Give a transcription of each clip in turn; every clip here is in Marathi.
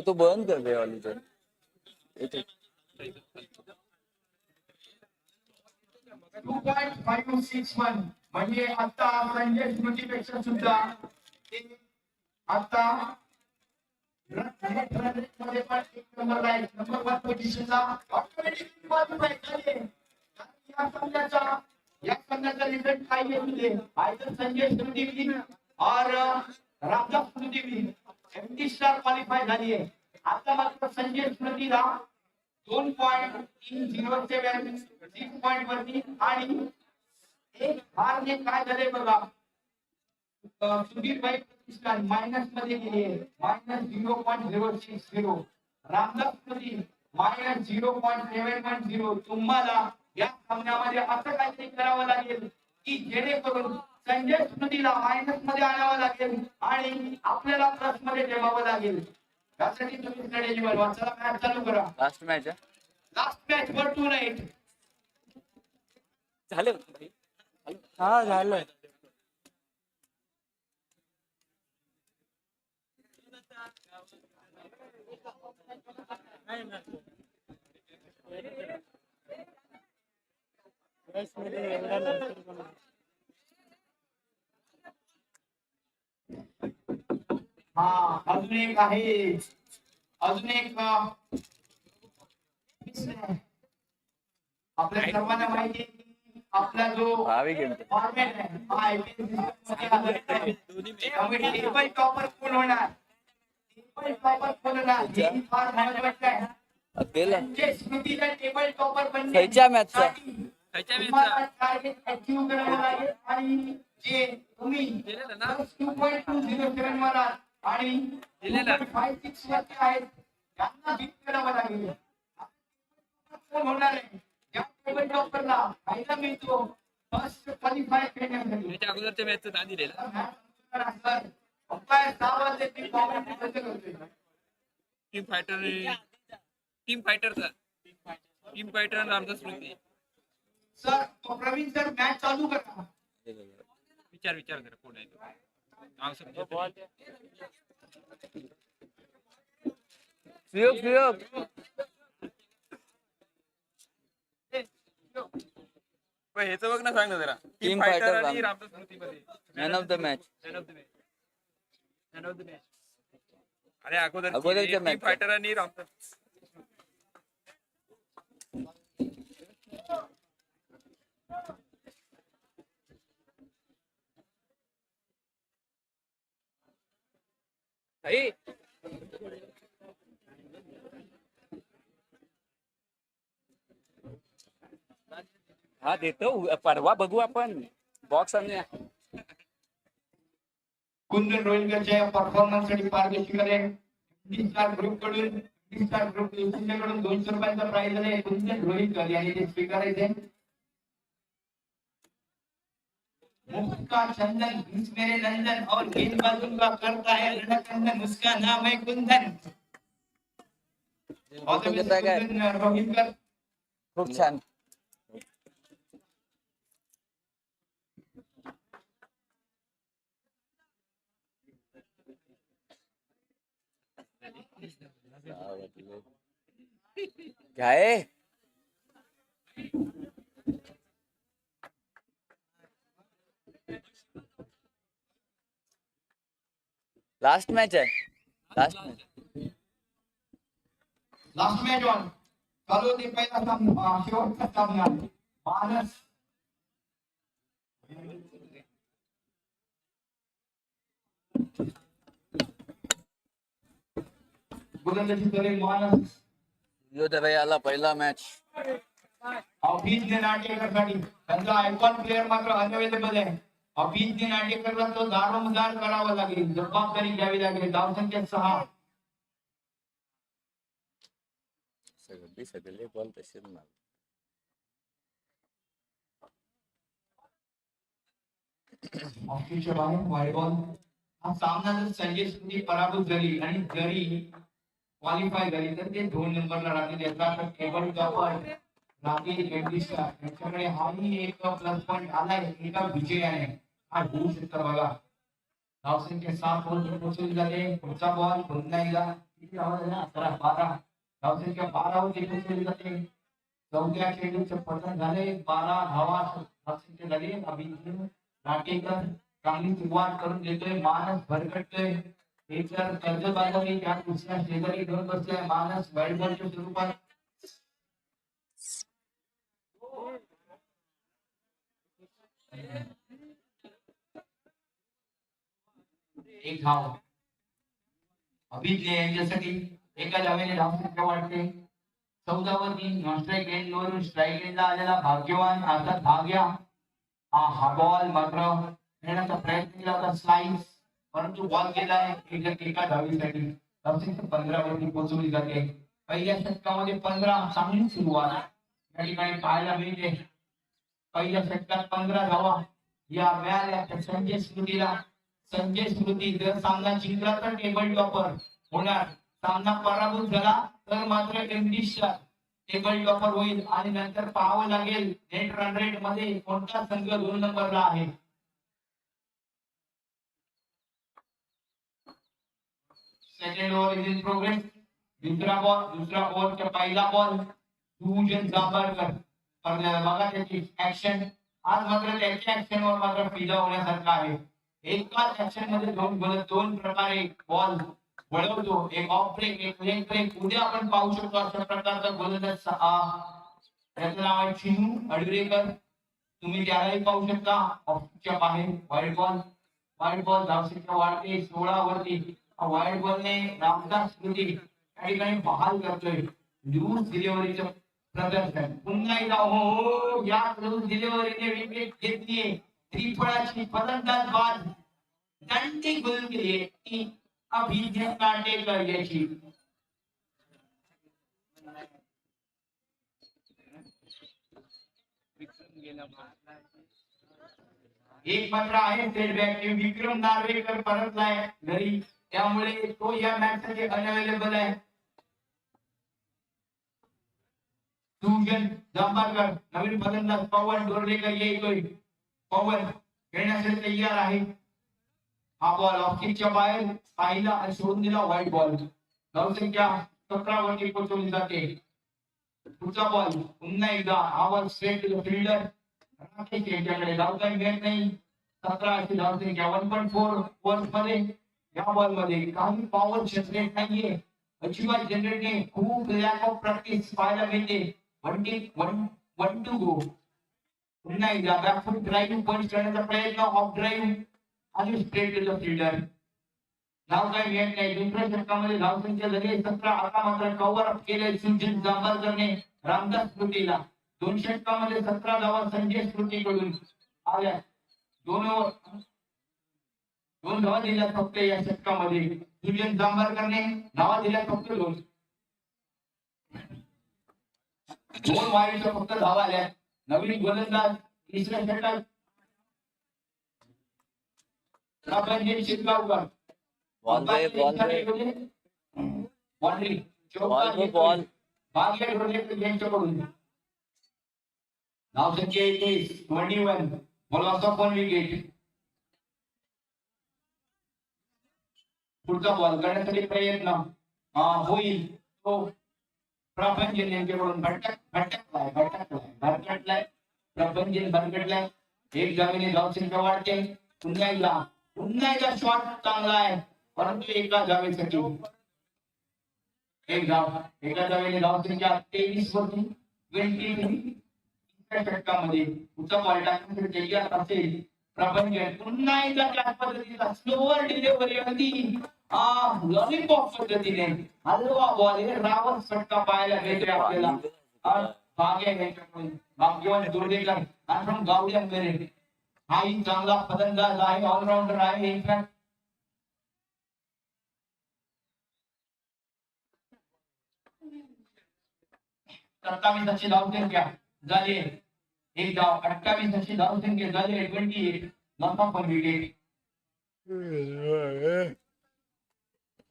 तो बंद कर दे वाली तो 2.561 म्हणजे आता संजय स्मृतीपेक्षा सुद्धा आता मध्ये पण एक नंबरला आहे, नंबर 1 पोझिशनला ऑटोमॅटिकली क्वालिफाय झाले. या संघाचा रिझल्ट काय येईल आयदर संजय स्मृती विन और रामदास स्मृती विन एमटी स्टार क्वालिफाय झाली आहे. आता मात्र संजय स्मृतीला 2.307 6 पॉइंट वरती आणि एक हार ने काय झाले बघा. सुधीर भाई प्रतिष्ठान मायनस मध्ये गेले -0.060. रामदास स्मृती -0.710. तुम्हाला या सामन्यामध्ये असं काहीतरी करावं लागेल की जेणेकरून संजय स्मृतीला मायनस मध्ये आणावं लागेल आणि आपल्याला प्लस मध्ये ठेवावं लागेल. त्यासाठी तुम्ही स्ट्रॅटेजी बनवा. चला मॅच चालू करा. लास्ट मॅच आहे. लास्ट मॅच वर 2 नाईट झालं. हा झालं. हा अजून एक आहे. अजून एक आपल्या सर्वांना माहिती आहे की आपला जो फॉर्मॅट आहे हा आयपीएल टेबल टॉपर कोण होणार. टेबल टॉपर कोण होणार हे फार महत्त्वाचं आहे. संजय स्मृतीला टेबल टॉपर बनण्यासाठी तुम्हाला टार्गेट अचीव करायला लागेल आणि जे तुम्ही 2.207 वर आणि 2.56 वरती आहेत त्यांना बीट करावं लागेल. कोण होणार आहे या टेबल टॉपरला फायदा मिळतो फर्स्ट क्वालिफाय करण्यासाठी. त्याच्या अगोदरच्या मॅचचं नाव दिलेलं अंपायर सावंत टीम कॉमेंट्री कसं करतोय. टीम फायटर आणि रामदास स्मृती. सर प्रवीण सर मॅच चालू करा. विचार करा कोण आहे तो. नाव समजा. ह्याचं बघ ना, सांग ना जरा. टीम फायटर आणि रामदास स्मृती मध्ये मॅन ऑफ द मॅच. अरे अगोदरच्या टीम मॅच फायटर आणि रामदास. हा देतो परवा बघू आपण बॉक्स आणूया. कुंदन रोहिलकरच्या परफॉर्मन्स साठी पारितोषिकाने स्टार ग्रुप कडून 200 रुपयांचा प्राइज आहे. कुंदन रोहिलकर यांनी ते स्वीकारायचे. मुक्का चंदन बीच मेरे नंदन और गेंदबाजों का करता है रणचंदन. उसका नाम है कुंदन. रोहिलकर खूप छान. काय लास्ट मॅच आहे. लास्ट मॅच ऑन चालू होते. पहिला सामना शेवटचा सामना मानस गोलंदाजी करेल. मानस आला पहिला मॅच. अभिजित नाटेकरसाठी त्यांचा आयकॉन प्लेअर मात्र अनअवेलेबल आहे. अभिजित नाटेकरला तो दारोमदार करावा लागेल. जबाबदारी घ्यावी लागेल. धावसंख्या 6. सगळे बॉल तसेच मार. ऑफिसच्या बाहेर वाईड बॉल. हा सामना जर संजय स्मृती पराभूत झाली आणि जरी क्वालिफाय झाली तर ते 2 नंबरला राहतील. याचा टेबल टॉपर राहतील एमडीस्टा. यांच्याकडे हाही एक प्लस पॉइंट आलाय एका विजयाने. हा होऊ शकतं बघा. धावसंख्या 7 वर पोहोचली जाते. पुढचा बॉल पुन्हा एकदा किती धावा झाल्या? 11 12. धावसंख्या 12 वर पोहोचली जाते. चौथ्या चेंडूचं पतन झाले. 12 धावा धावसंख्या झाली. अभिजित नाटेकर चांगली सुरुवात करून देतोय. मानस भरकटतोय. एक तर कर्जबाजारी त्या दुसऱ्या शेजारी घेऊन बसलाय. मानस बॅटबॉलच्या स्वरूपात एक धाव अभिजित यांच्यासाठी एका धावेने धावसंख्या वाढते. 14 वर 3. नॉन स्ट्राईक एंडवरून स्ट्राईक एंडला आलेला भाग्यवान आता भाग्या हा बॉल मात्र खेळण्याचा प्रयत्न केला होता. स्लाइस परंतु बॉल गेलाय एका धावीसाठी. धावसंख्या 15 वरती पोहोचवली जाते. पहिल्या षटकामध्ये 15 चांगली सुरुवात या ठिकाणी पाहायला मिळते. पहिल्या षटकात 15 धावा या मिळाल्या त्या संजय स्मृतीला. संजय स्मृती जर सामना जिंकला तर टेबल टॉपर होणार. सामना पराभूत झाला तर मात्र एमडीशा टेबल टॉपर होईल आणि नंतर पाहावं लागेल नेट रन रेट मध्ये कोणता संघ 2 नंबरला आहे. Second over is in progress. दुसरा ओव्हरचा पहिला बॉल सुजन जांभळकर. बघा त्याची ऍक्शन. आज मात्र त्याच्या ऍक्शन वर मात्र फिदा होण्यासारखा आहे. एकाच ऍक्शन मध्ये दोन प्रकारे बॉल वळवतो. एक ऑफ ब्रेक एक लेग ब्रेक. उद्या आपण पाहू शकतो अशा प्रकारचा गोलंदाज त्याचं नाव आहे चिनू अडुरेकर. तुम्ही त्यालाही पाहू शकता ऑफच्या बाहेर. वाईड बॉल धावसंख्या वाढते 16 वरती. वाईड बॉलने रामदास स्मृती या ठिकाणी बहाल करतोय. लूज डिलिव्हरीचं प्रदर्शन पुन्हा एकदा हो या लूज डिलिव्हरीने विकेट घेतलीये. त्रिफळाची फलंदाज बाद दंडी गोल केली ती अभिजित नाटेकर याची. एक मात्र आहे सेटबॅक. विक्रम नार्वेकर परतलाय घरी त्यामुळे तो या मॅच साठी अनअवेलेबल आहे. सुजन जांभळकर नवीन फलंदाज पवन डोर्लेकर येतोय. पवन खेळण्यासाठी तयार आहे. हा बॉल ऑफस्टिकच्या बाहेर पाहिला आणि सोडून दिला. White ball. धावसंख्या 17 वरती पोहोचवली जाते. पुढचा बॉल पुन्हा एकदा हा ball straight to the fielder. Rakesh यांच्याकडे धाव काही मिळत नाही. 17 अशी धावसंख्या. 1.4 ओव्हर्स मध्ये या बॉल मध्ये काही पॉवर जनरेट नाहीये. अजिबात जनरेट नाही. खूप लॅक ऑफ प्रॅक्टिस पाहायला मिळते. 1 टू गो. पुन्हा एकदा बॅकफूट ड्राइव्ह पंच करण्याचा प्रयत्न. ऑफ ड्राइव्ह आणि स्ट्रेट टू द फिल्डर. धाव काही मिळत नाही. दुसऱ्या षटकामध्ये धावसंख्या झाली 17. आता मात्र कव्हर अप केले सुजन जांभळकरने रामदास स्मृतीला. 2 षटकामध्ये 17 धावा संजय स्मृतीकडून आल्या. 2 धावा दिल्या फक्त या षटकामध्ये. सुजन जांभळकरने धावा दिल्या फक्त 2 वाईडच्या फक्त धावा आल्या. नवीन गोलंदाज तिसऱ्या षटकात प्रभंजन शिरगावकर. बॉल भाग्य डोर्लेकर यांच्याकडून. धावसंख्या 21 बॉलचा 1 विकेट. पुढचा बॉल करण्यासाठी प्रयत्न होईल तो प्रभंजन यांच्याकडून. भरकटलाय प्रभंजन भरकटलाय. एक धावेने धावसंख्या वाढते. पुन्हा एकदा शॉट चांगला आहे परंतु एका धावेसाठी एक धाव. एका धावेने धावसंख्या 23 वरती 23. षटकामध्ये पुढचा बॉल टाकण्यासाठी तयार असेल प्रभंजन. पुन्हा एकदा त्या पद्धतीचा स्लोअर डिलिव्हरी होती. लॉलीपॉप पद्धतीने हलवा बॉल. रावत षटका पाहायला मिळतोय आपल्याला. भाग्य यांच्याकडून. भाग्यवान डोर्लेकर फ्रॉम गावड्या मेरे. हाही चांगला फलंदाज आहे. ऑलराऊंडर आहे. इनफॅक्ट 27 अशी धावसंख्या झाली. एक धाव. 28 अशी धावसंख्या झाली. 28 लंबा पण विकेट.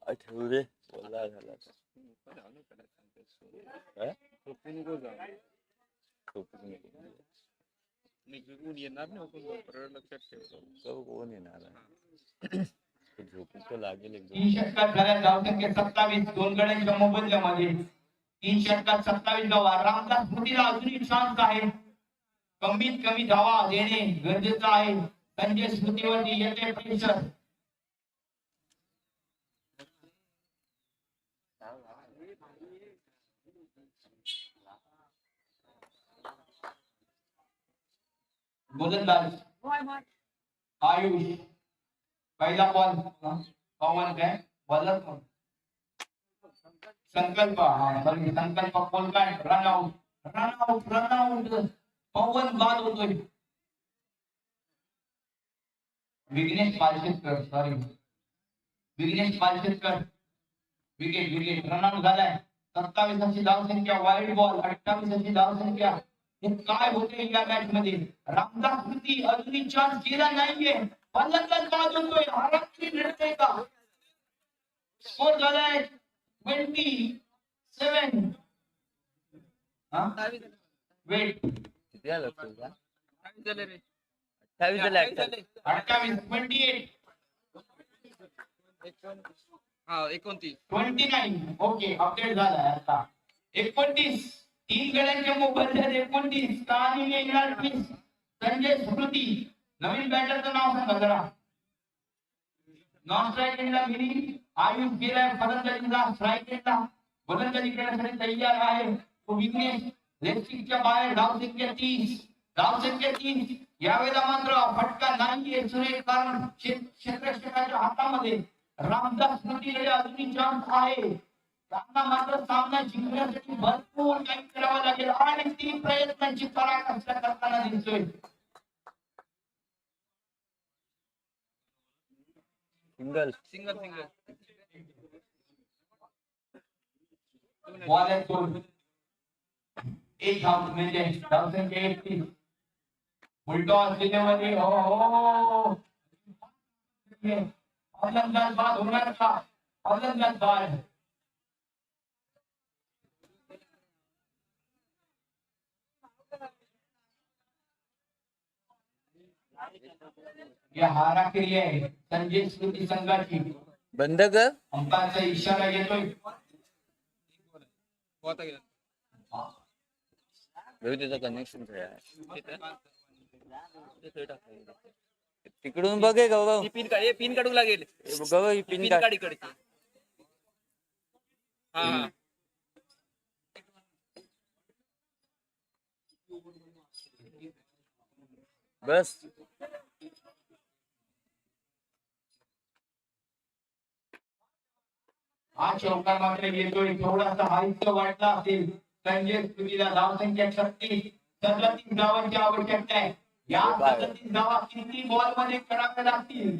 आठवडे बोला झाला निघून येणार नाही. लक्षात ठेव. कोण येणार तीन षटकात झाल्या धावसंख्या 27, दोन गड्यांच्या मोबदल्यामध्ये 3 षटकात 27 धावा. रामदास स्मृतीला अजूनही चान्स आहे, कमीत कमी धावा देणे गरजेचं आहे. संजय स्मृतीवरती येते प्रेशर. गोलंदाज आयुष, पहिला बॉल पवन काय बॉलर कोण संकल्प, संकल्प कोलकाट, रनआउट पवन बाद होतोय. विघ्नेश पालशेतकर विकेट रनआउट झालाय. 27 धावसंख्या, वाईड बॉल 28 धावसंख्या. हे काय होते या मॅच मध्ये? रामदास स्मृती अजूनही चान्स गेला नाहीये. फलंदाज बाद होतोय, हाराची लढतय का? स्कोर झालाय 27. वेट 29. ओके, अपडेट झालाय आता 29. 3 गड्यांच्या मोबदल्यात 29. स्थानी येणार संजय स्मृती. नवीन बॅटरचं नाव सांगा जरा. नॉन स्ट्राईक एंडला मिनी आयुष गेलाय फलंदाजीला. स्ट्राईक एंडला गोलंदाजी करण्यासाठी तयार आहे तो विघ्नेश. लेफ्टिकच्या बाहेर धावसंख्या 30. यावेळेला मात्र फटका नाहीये सुरेख, कारण क्षेत्ररक्षकाच्या हातामध्ये रामदास स्मृतीकडे अजूनही चान्स आहे. त्यांना मात्र सामना जिंकण्यासाठी भरपूर काही करावं लागेल आणि 3 प्रयत्नांची पराकाष्ठा करताना दिसतोय. सिंगल बॉल आहे 2. एक धाव म्हणजे धावसंख्या 31. उलटो असलेल्यामध्ये फलंदाज बाद होणार का? फलंदाज बाद. या हाराखिरी आहे संजय स्मृती संघाची. बंद कर. अंपायरचा इशारा येतोय. कनेक्शन तिकडून बघे गौरव. पिन काढू लागेल. गौरव ही पिन काढ. इकडची. हा बस. हा चौकार मात्र येतोय. थोडासा हाईट वाटला असेल संजय स्मृतीला. धावसंख्या 37 धावांची आवश्यकता आहे. या 37 धावा किती बॉल मध्ये कराव्या लागतील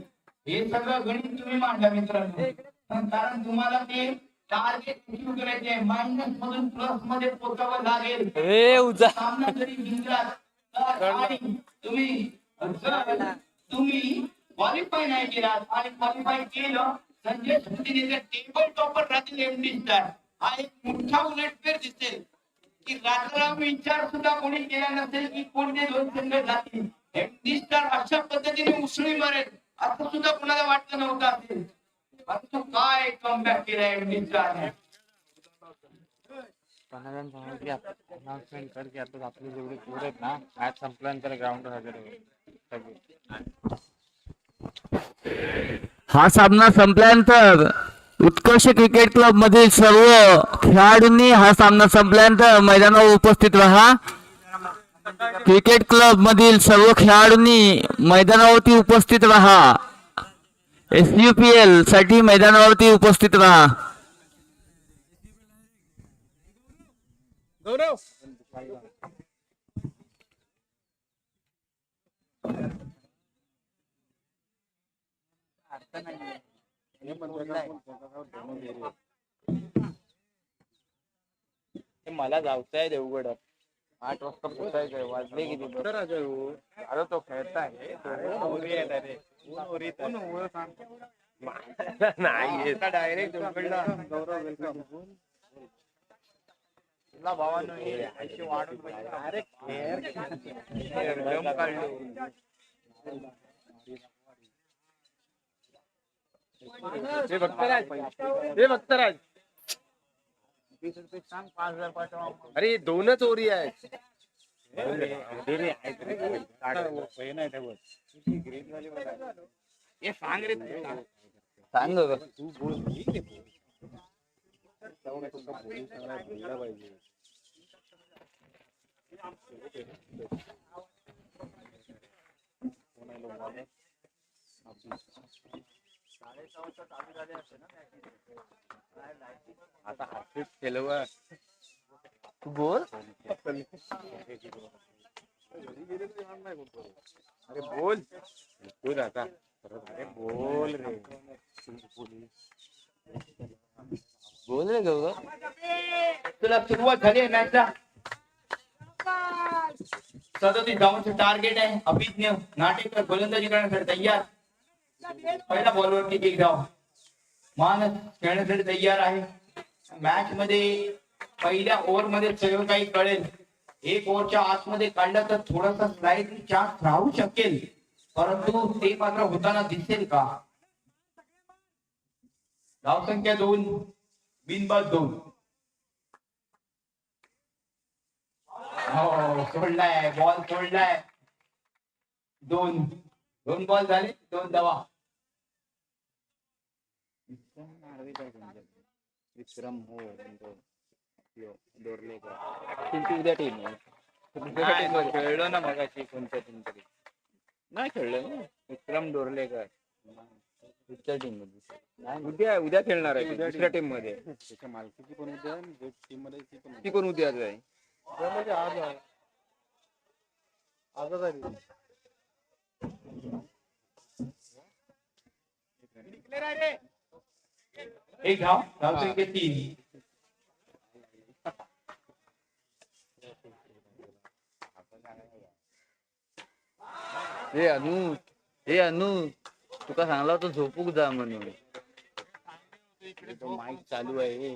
हे सगळं गणित तुम्ही मांडा मित्रांनो, कारण तुम्हाला ते टार्गेट अचीव करायचे आहे. मायनस मधून प्लस मध्ये पोहोचावं लागेल. सामना जरी जिंकला तर आणि तुम्ही क्वालिफाय नाही केलात आणि क्वालिफाय केलं संजय स्मृतीने टेबल टॉपर राहतील एमडी स्टार. हा एक मोठा उलटफेर दिसेल की राजाराम विचार सुद्धा कोणी केला नसेल की कोणते 2 संघ जातील. एमडी स्टार अशा पद्धतीने उसळी मारेल असं सुद्धा कोणाला वाटलं नव्हतं असेल. परंतु काय कमबॅक केला एमडी स्टारने. अनाउन्समेंट कर की आता आपले जेवढे पोर आहेत ना मॅच संपल्यानंतर ग्राउंडवर हजर होईल. हा सामना संपल्यानंतर उत्कर्ष क्रिकेट क्लब मधील सर्व खेळाडूंनी हा सामना संपल्यानंतर मैदानावर उपस्थित राहा. क्रिकेट क्लब मधील सर्व खेळाडूंनी मैदानावरती उपस्थित राहा. SUPL साठी मैदानावरती उपस्थित राहा. मला जाऊचाय देवगड 8 वाजता पोचायचंय. वाजले किती? अरे तो खेळताय नाही डायरेक्ट देवगडला. गौरव वेलकम. तुला भावानं अशी वाढून अरे हे भक्तराज हे भक्तराज अरे दोनच ओरी आहेत. सांग रे सांग बाबा. तू बोल आता हातीत केलं तू बोल. अरे बोल बोल आता अरे बोल रे बोल रे गौरव. तुला सुरुवात झाली आहे मॅचला. 37 धावांचं टार्गेट आहे. अभिज्ञ नाटेकर गोलंदाजी करण्यासाठी तयार. पहिला बॉलवरती एक धाव. मानस खेळण्यासाठी तयार आहे. मॅच मध्ये पहिल्या ओव्हर मध्ये सगळं काही कळेल. एक ओव्हरच्या आतमध्ये काढलं तर थोडासा स्लाइडली चान्स राहू शकेल, परंतु ते मात्र होताना दिसेल का? धावसंख्या 2, बिनबाद 2. हो सोडलाय बॉल सोडलाय. 2 बॉल झाले 2 धावा. विक्रम हो उद्या टीम खेळलो ना मगाशी कोणत्या टीम तरी नाही खेळलं ना विक्रम डोरलेकर पुढच्या टीम मध्ये. उद्या खेळणार आहे दुसऱ्या टीम मध्ये. त्याच्या मालकीची पण उद्या टीम मध्ये ती पण उद्याच आहे. म्हणजे आज आहे आजच आहे. एक धाव. धावसंख्या 3. हे अनु तुका सांगला होता झोपूक जा म्हणून. माईक चालू आहे.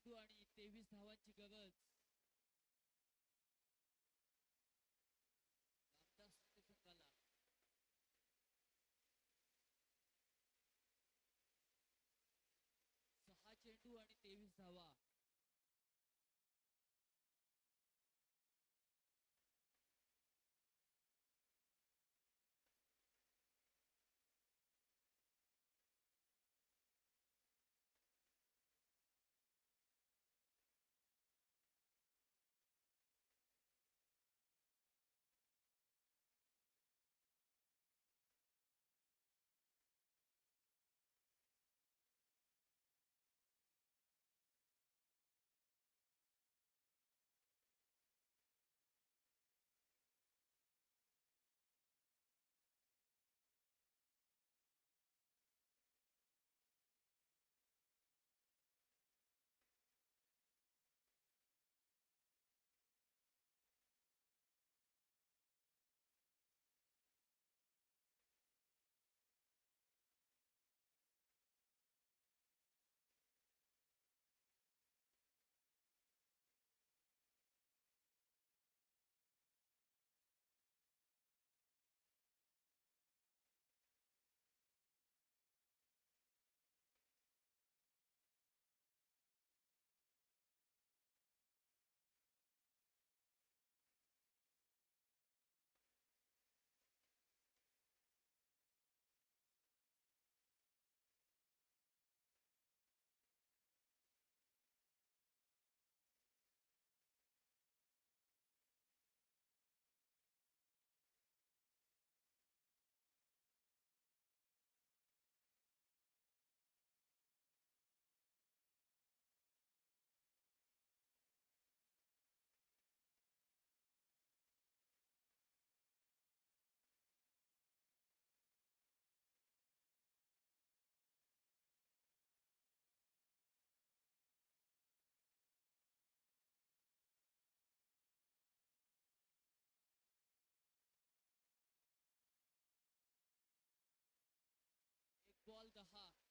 चेंडू आणि 23 धावांची गरज. रामदास संघाला. सहा चेंडू आणि 23 धावा. एक बॉल 10.